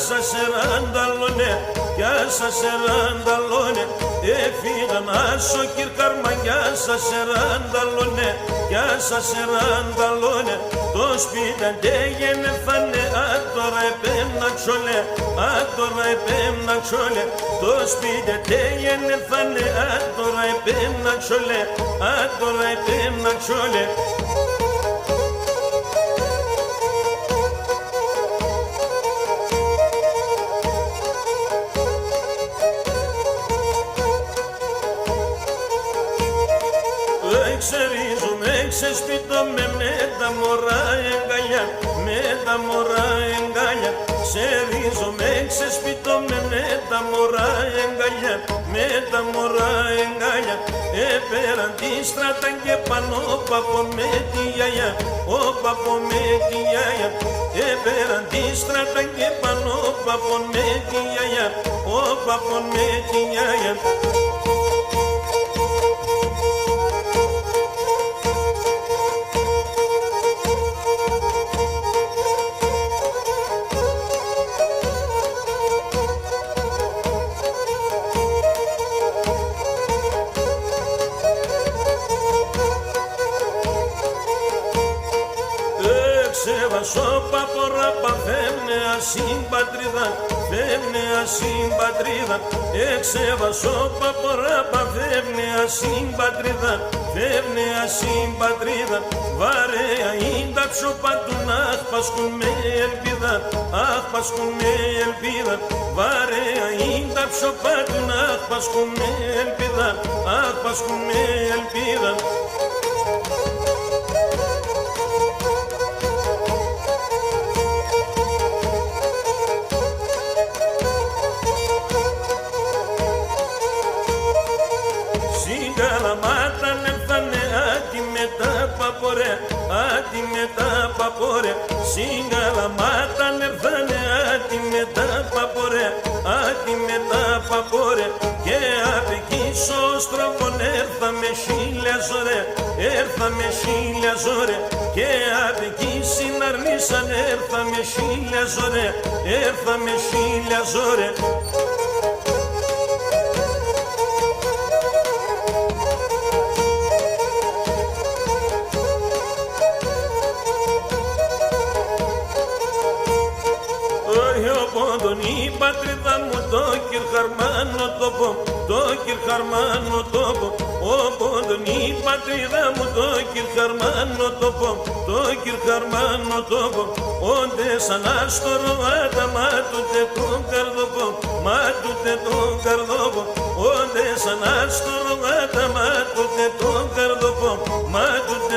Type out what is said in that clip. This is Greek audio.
σας ερανταλώνε, γεια σας ερανταλώνε. Έφυγαν άσο κυρκάρμα, γεια σας ερανταλώνε, γεια σας ερανταλώνε. Το σπίτι αντέγαινε φάνε, τώρα επέμνα ξόλε, τώρα επέμνα ξόλε. Το σπίτι αντέγαινε φάνε, τώρα επέμνα ξόλε, τώρα επέμνα ξόλε. Ξερίζομαι, ξεσπιτώμαι με τα μωρά εγκαλιά, με τα μωρά εγκαλιά. Ξερίζομαι, ξεσπιτώμαι με τα μωρά εγκαλιά, με τα μωρά εγκαλιά. Πέραν τη στράτα και πάνω παπο με τη γιαγιά, ο παπο με τη γιαγιά. Πέραν τη στράτα και πάνω παπο με τη γιαγιά, ο παπο με τη γιαγιά. Ξεβασό παπορά παθέμνε ασύμπατριδα, φέμνε ασύμπατριδα. Ξεβασό παπορά παθέμνε ασύμπατριδα, φέμνε ασύμπατριδα. Βαρέα είναι τα ψωπά του να πασκούν με ελπίδα, αχ πασκούν με ελπίδα. Βαρέα είναι τα ψωπά του να πασκούν με ελπίδα, αχ πασκούν με ελπίδα. Συγκαλαμάτα νεφθάνε άτι με τα παπορέ, άτι με τα παπορέ. Συγκαλαμάτα νεφθάνε άτι με τα παπορέ, άτι με τα παπορέ. Και απ' εκεί σωστραβών έρθα με χίλια ζωρέ, έρθα με χίλια ζωρέ. Και απ' εκεί συναρνήσαν έρθα με χίλια ζωρέ, έρθα με χίλια ζωρέ. Η πατρίδα μου το κυρχαρμάνο τόπο, το κυρχαρμάνο τόπο. Ο πόντον η πατρίδα μου το κυρχαρμάνο τόπο, το κυρχαρμάνο τόπο. Όντε σαν άστορο άταμα τούτε τον καρδόπο, μα τούτε τον καρδόπο. Όντε σαν άστορο άταμα τούτε τον καρδόπο, μα τούτε